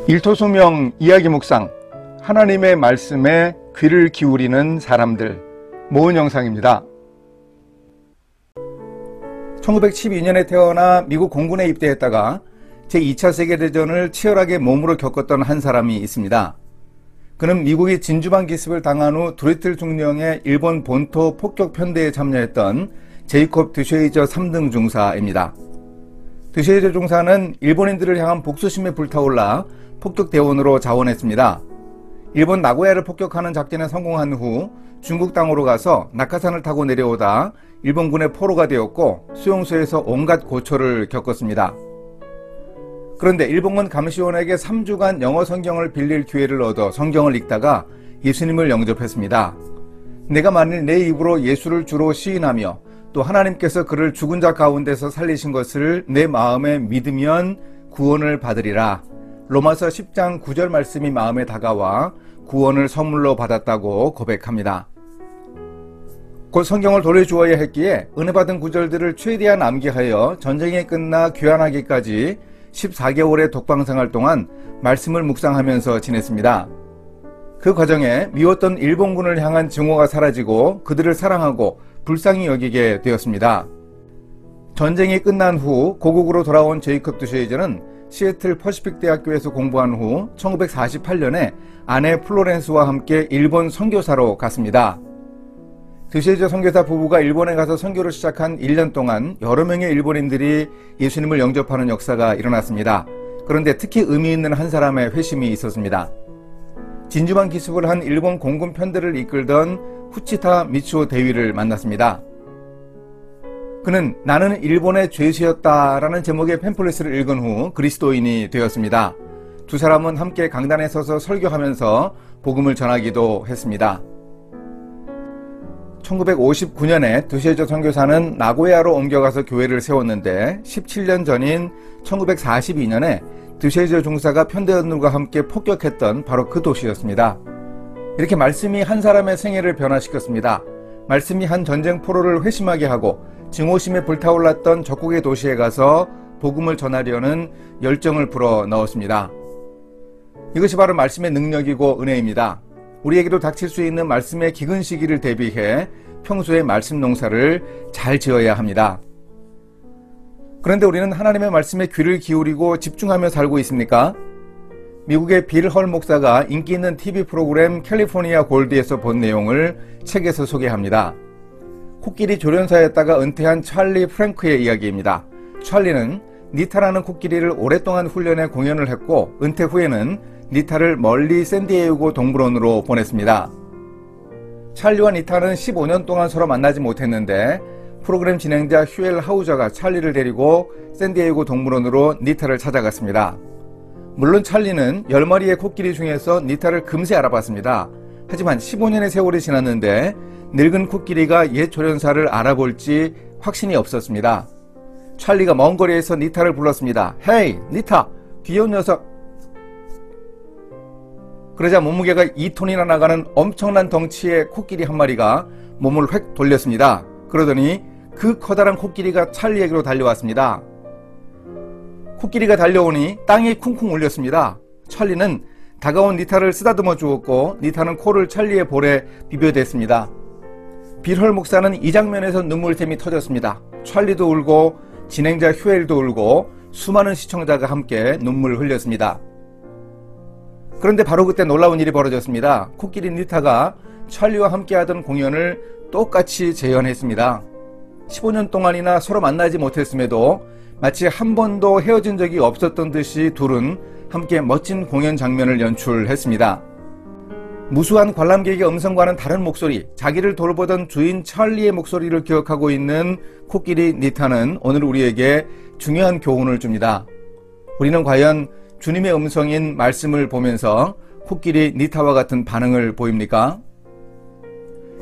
일토소명 이야기 묵상, 하나님의 말씀에 귀를 기울이는 사람들, 모은 영상입니다. 1912년에 태어나 미국 공군에 입대했다가 제2차 세계대전을 치열하게 몸으로 겪었던 한 사람이 있습니다. 그는 미국이 진주만 기습을 당한 후 도리틀 중령의 일본 본토 폭격 편대에 참여했던 제이콥 드쉐이저 3등 중사입니다. 드쉐이저 중사는 일본인들을 향한 복수심에 불타올라 폭격 대원으로 자원했습니다. 일본 나고야를 폭격하는 작전에 성공한 후 중국 땅으로 가서 낙하산을 타고 내려오다 일본군의 포로가 되었고 수용소에서 온갖 고초를 겪었습니다. 그런데 일본군 감시원에게 3주간 영어 성경을 빌릴 기회를 얻어 성경을 읽다가 예수님을 영접했습니다. 내가 만일 내 입으로 예수를 주로 시인하며 또 하나님께서 그를 죽은 자 가운데서 살리신 것을 내 마음에 믿으면 구원을 받으리라. 로마서 10장 9절 말씀이 마음에 다가와 구원을 선물로 받았다고 고백합니다. 곧 성경을 돌려주어야 했기에 은혜받은 구절들을 최대한 암기하여 전쟁이 끝나 귀환하기까지 14개월의 독방생활 동안 말씀을 묵상하면서 지냈습니다. 그 과정에 미웠던 일본군을 향한 증오가 사라지고 그들을 사랑하고 불쌍히 여기게 되었습니다. 전쟁이 끝난 후 고국으로 돌아온 제이콥 드쉐이저는 시애틀 퍼시픽 대학교에서 공부한 후 1948년에 아내 플로렌스와 함께 일본 선교사로 갔습니다. 드쉐이저 선교사 부부가 일본에 가서 선교를 시작한 1년 동안 여러 명의 일본인들이 예수님을 영접하는 역사가 일어났습니다. 그런데 특히 의미 있는 한 사람의 회심이 있었습니다. 진주만 기습을 한 일본 공군 편대를 이끌던 후치타 미츠오 대위를 만났습니다. 그는 나는 일본의 죄수였다라는 제목의 팸플릿을 읽은 후 그리스도인이 되었습니다. 두 사람은 함께 강단에 서서 설교하면서 복음을 전하기도 했습니다. 1959년에 드쉐이저 선교사는 나고야로 옮겨가서 교회를 세웠는데 17년 전인 1942년에 드쉐이저 중사가 편대원들과 함께 폭격했던 바로 그 도시였습니다. 이렇게 말씀이 한 사람의 생애를 변화시켰습니다. 말씀이 한 전쟁 포로를 회심하게 하고 증오심에 불타올랐던 적국의 도시에 가서 복음을 전하려는 열정을 불어넣었습니다. 이것이 바로 말씀의 능력이고 은혜입니다. 우리에게도 닥칠 수 있는 말씀의 기근 시기를 대비해 평소에 말씀 농사를 잘 지어야 합니다. 그런데 우리는 하나님의 말씀에 귀를 기울이고 집중하며 살고 있습니까? 미국의 빌 헐 목사가 인기 있는 TV 프로그램 캘리포니아 골드에서 본 내용을 책에서 소개합니다. 코끼리 조련사였다가 은퇴한 찰리 프랭크의 이야기입니다. 찰리는 니타라는 코끼리를 오랫동안 훈련해 공연을 했고 은퇴 후에는 니타를 멀리 샌디에이고 동물원으로 보냈습니다. 찰리와 니타는 15년 동안 서로 만나지 못했는데 프로그램 진행자 휴엘 하우저가 찰리를 데리고 샌디에이고 동물원으로 니타를 찾아갔습니다. 물론 찰리는 10마리의 코끼리 중에서 니타를 금세 알아봤습니다. 하지만 15년의 세월이 지났는데 늙은 코끼리가 옛 조련사를 알아볼지 확신이 없었습니다. 찰리가 먼 거리에서 니타를 불렀습니다. 헤이 니타, 귀여운 녀석. 그러자 몸무게가 2톤이나 나가는 엄청난 덩치의 코끼리 한 마리가 몸을 획 돌렸습니다. 그러더니 그 커다란 코끼리가 찰리에게로 달려왔습니다. 코끼리가 달려오니 땅이 쿵쿵 울렸습니다. 찰리는 다가온 니타를 쓰다듬어 주었고 니타는 코를 찰리의 볼에 비벼댔습니다. 빌헐 목사는 이 장면에서 눈물샘이 터졌습니다. 찰리도 울고 진행자 휴엘도 울고 수많은 시청자가 함께 눈물을 흘렸습니다. 그런데 바로 그때 놀라운 일이 벌어졌습니다. 코끼리 니타가 찰리와 함께하던 공연을 똑같이 재현했습니다. 15년 동안이나 서로 만나지 못했음에도 마치 한 번도 헤어진 적이 없었던 듯이 둘은 함께 멋진 공연 장면을 연출했습니다. 무수한 관람객의 음성과는 다른 목소리, 자기를 돌보던 주인 찰리의 목소리를 기억하고 있는 코끼리 니타는 오늘 우리에게 중요한 교훈을 줍니다. 우리는 과연 주님의 음성인 말씀을 보면서 코끼리 니타와 같은 반응을 보입니까?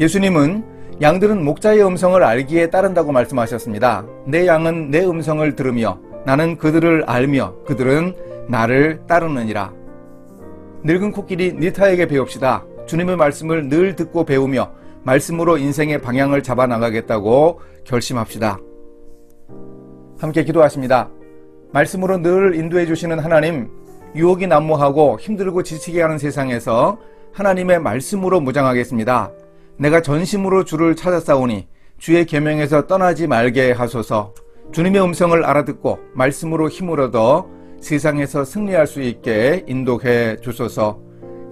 예수님은 양들은 목자의 음성을 알기에 따른다고 말씀하셨습니다. 내 양은 내 음성을 들으며 나는 그들을 알며 그들은 나를 따르느니라. 늙은 코끼리 니타에게 배웁시다. 주님의 말씀을 늘 듣고 배우며 말씀으로 인생의 방향을 잡아나가겠다고 결심합시다. 함께 기도하십니다. 말씀으로 늘 인도해 주시는 하나님, 유혹이 난무하고 힘들고 지치게 하는 세상에서 하나님의 말씀으로 무장하겠습니다. 내가 전심으로 주를 찾았사오니 주의 계명에서 떠나지 말게 하소서. 주님의 음성을 알아듣고 말씀으로 힘을 얻어 세상에서 승리할 수 있게 인도해 주소서.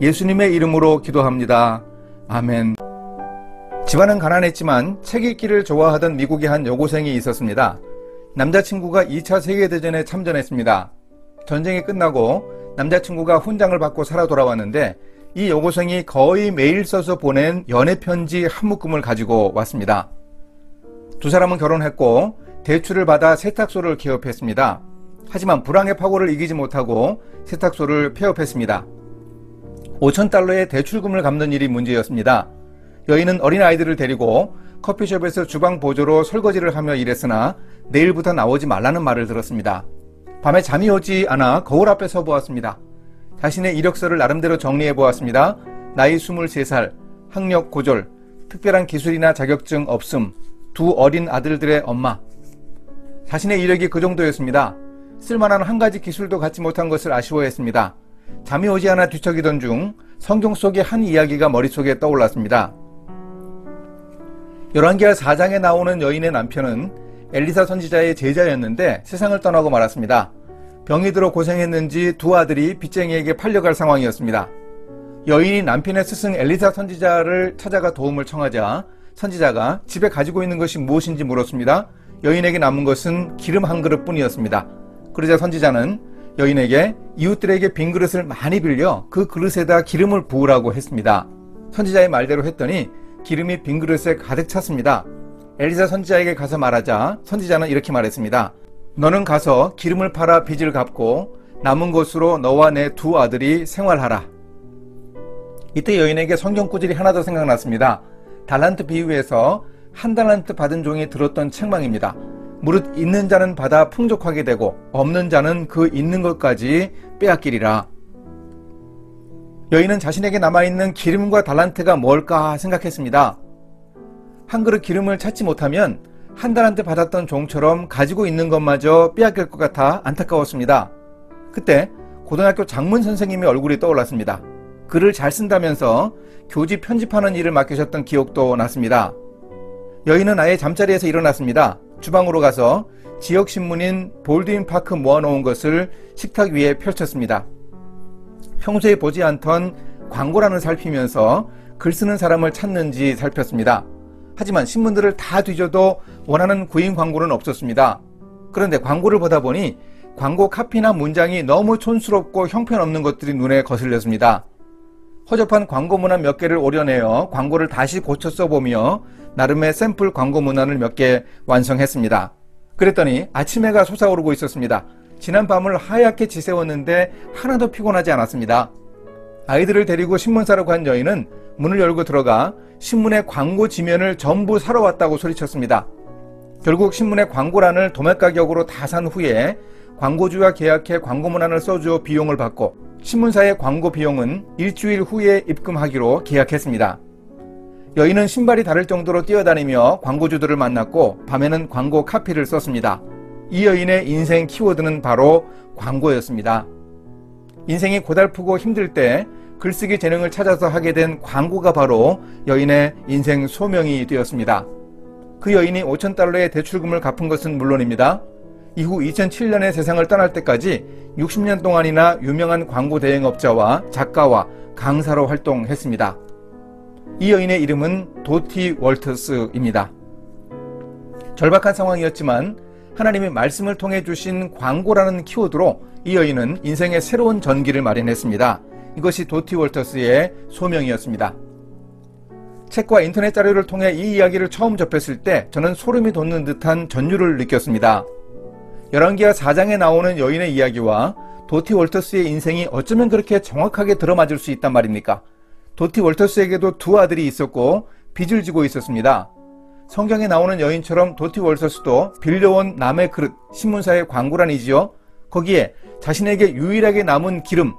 예수님의 이름으로 기도합니다. 아멘. 집안은 가난했지만 책 읽기를 좋아하던 미국의 한 여고생이 있었습니다. 남자친구가 2차 세계대전에 참전했습니다. 전쟁이 끝나고 남자친구가 훈장을 받고 살아 돌아왔는데 이 여고생이 거의 매일 써서 보낸 연애편지 한 묶음을 가지고 왔습니다. 두 사람은 결혼했고 대출을 받아 세탁소를 개업했습니다. 하지만 불황의 파고를 이기지 못하고 세탁소를 폐업했습니다. $5,000의 대출금을 갚는 일이 문제였습니다. 여인은 어린아이들을 데리고 커피숍에서 주방 보조로 설거지를 하며 일했으나 내일부터 나오지 말라는 말을 들었습니다. 밤에 잠이 오지 않아 거울 앞에 서 보았습니다. 자신의 이력서를 나름대로 정리해 보았습니다. 나이 23살, 학력 고졸, 특별한 기술이나 자격증 없음, 두 어린 아들들의 엄마. 자신의 이력이 그 정도였습니다. 쓸만한 한 가지 기술도 갖지 못한 것을 아쉬워했습니다. 잠이 오지 않아 뒤척이던 중 성경 속의 한 이야기가 머릿속에 떠올랐습니다. 열왕기하 4장에 나오는 여인의 남편은 엘리사 선지자의 제자였는데 세상을 떠나고 말았습니다. 병이 들어 고생했는지 두 아들이 빚쟁이에게 팔려갈 상황이었습니다. 여인이 남편의 스승 엘리사 선지자를 찾아가 도움을 청하자 선지자가 집에 가지고 있는 것이 무엇인지 물었습니다. 여인에게 남은 것은 기름 한 그릇 뿐이었습니다. 그러자 선지자는 여인에게 이웃들에게 빈 그릇을 많이 빌려 그 그릇에다 기름을 부으라고 했습니다. 선지자의 말대로 했더니 기름이 빈 그릇에 가득 찼습니다. 엘리사 선지자에게 가서 말하자 선지자는 이렇게 말했습니다. 너는 가서 기름을 팔아 빚을 갚고 남은 것으로 너와 내 두 아들이 생활하라. 이때 여인에게 성경 구절이 하나 더 생각났습니다. 달란트 비유에서 한 달란트 받은 종이 들었던 책망입니다. 무릇 있는 자는 받아 풍족하게 되고 없는 자는 그 있는 것까지 빼앗기리라. 여인은 자신에게 남아있는 기름과 달란트가 뭘까 생각했습니다. 한 그릇 기름을 찾지 못하면 한 달한테 받았던 종처럼 가지고 있는 것마저 빼앗길 것 같아 안타까웠습니다. 그때 고등학교 장문 선생님의 얼굴이 떠올랐습니다. 글을 잘 쓴다면서 교지 편집하는 일을 맡기셨던 기억도 났습니다. 여인은 아예 잠자리에서 일어났습니다. 주방으로 가서 지역 신문인 볼드윈 파크 모아놓은 것을 식탁 위에 펼쳤습니다. 평소에 보지 않던 광고란을 살피면서 글 쓰는 사람을 찾는지 살폈습니다. 하지만 신문들을 다 뒤져도 원하는 구인 광고는 없었습니다. 그런데 광고를 보다 보니 광고 카피나 문장이 너무 촌스럽고 형편없는 것들이 눈에 거슬렸습니다. 허접한 광고 문안 몇 개를 오려내어 광고를 다시 고쳐 써보며 나름의 샘플 광고 문안을 몇 개 완성했습니다. 그랬더니 아침 해가 솟아오르고 있었습니다. 지난 밤을 하얗게 지새웠는데 하나도 피곤하지 않았습니다. 아이들을 데리고 신문사로 간 여인은 문을 열고 들어가 신문의 광고 지면을 전부 사러 왔다고 소리쳤습니다. 결국 신문의 광고란을 도매 가격으로 다 산 후에 광고주와 계약해 광고 문안을 써주어 비용을 받고 신문사의 광고 비용은 일주일 후에 입금하기로 계약했습니다. 여인은 신발이 다를 정도로 뛰어다니며 광고주들을 만났고 밤에는 광고 카피를 썼습니다. 이 여인의 인생 키워드는 바로 광고였습니다. 인생이 고달프고 힘들 때 글쓰기 재능을 찾아서 하게 된 광고가 바로 여인의 인생 소명이 되었습니다. 그 여인이 $5,000의 대출금을 갚은 것은 물론입니다. 이후 2007년에 세상을 떠날 때까지 60년 동안이나 유명한 광고 대행업자와 작가와 강사로 활동했습니다. 이 여인의 이름은 도티 월터스입니다. 절박한 상황이었지만 하나님의 말씀을 통해 주신 광고라는 키워드로 이 여인은 인생의 새로운 전기를 마련했습니다. 이것이 도티 월터스의 소명이었습니다. 책과 인터넷 자료를 통해 이 이야기를 처음 접했을 때 저는 소름이 돋는 듯한 전율을 느꼈습니다. 열왕기하 4장에 나오는 여인의 이야기와 도티 월터스의 인생이 어쩌면 그렇게 정확하게 들어맞을 수 있단 말입니까? 도티 월터스에게도 두 아들이 있었고 빚을 지고 있었습니다. 성경에 나오는 여인처럼 도티 월터스도 빌려온 남의 그릇, 신문사의 광고란이지요. 거기에 자신에게 유일하게 남은 기름,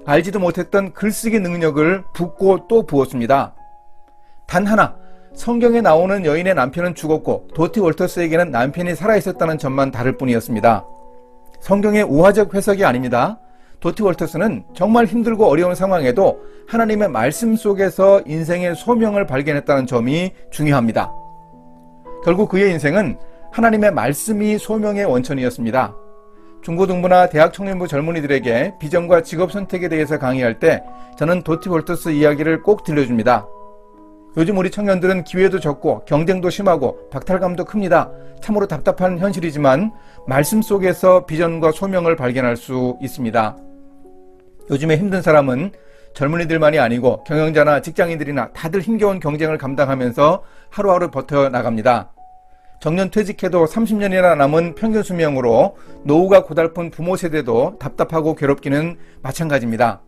알지도 못했던 글쓰기 능력을 붓고 또 부었습니다. 단 하나, 성경에 나오는 여인의 남편은 죽었고 도티 월터스에게는 남편이 살아있었다는 점만 다를 뿐이었습니다. 성경의 우화적 해석이 아닙니다. 도티 월터스는 정말 힘들고 어려운 상황에도 하나님의 말씀 속에서 인생의 소명을 발견했다는 점이 중요합니다. 결국 그의 인생은 하나님의 말씀이 소명의 원천이었습니다. 중고등부나 대학 청년부 젊은이들에게 비전과 직업 선택에 대해서 강의할 때 저는 도티 월터스 이야기를 꼭 들려줍니다. 요즘 우리 청년들은 기회도 적고 경쟁도 심하고 박탈감도 큽니다. 참으로 답답한 현실이지만 말씀 속에서 비전과 소명을 발견할 수 있습니다. 요즘에 힘든 사람은 젊은이들만이 아니고 경영자나 직장인들이나 다들 힘겨운 경쟁을 감당하면서 하루하루 버텨나갑니다. 정년 퇴직해도 30년이나 남은 평균 수명으로 노후가 고달픈 부모 세대도 답답하고 괴롭기는 마찬가지입니다.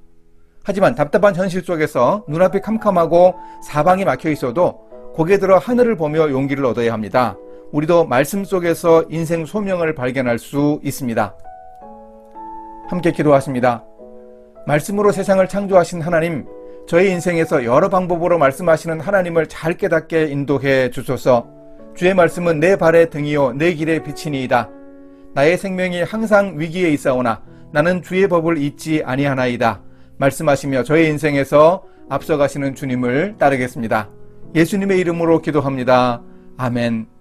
하지만 답답한 현실 속에서 눈앞이 캄캄하고 사방이 막혀 있어도 고개 들어 하늘을 보며 용기를 얻어야 합니다. 우리도 말씀 속에서 인생 소명을 발견할 수 있습니다. 함께 기도하십니다. 말씀으로 세상을 창조하신 하나님, 저의 인생에서 여러 방법으로 말씀하시는 하나님을 잘 깨닫게 인도해 주소서. 주의 말씀은 내 발의 등이요 내 길의 빛이니이다. 나의 생명이 항상 위기에 있사오나 나는 주의 법을 잊지 아니하나이다. 말씀하시며 저의 인생에서 앞서가시는 주님을 따르겠습니다. 예수님의 이름으로 기도합니다. 아멘.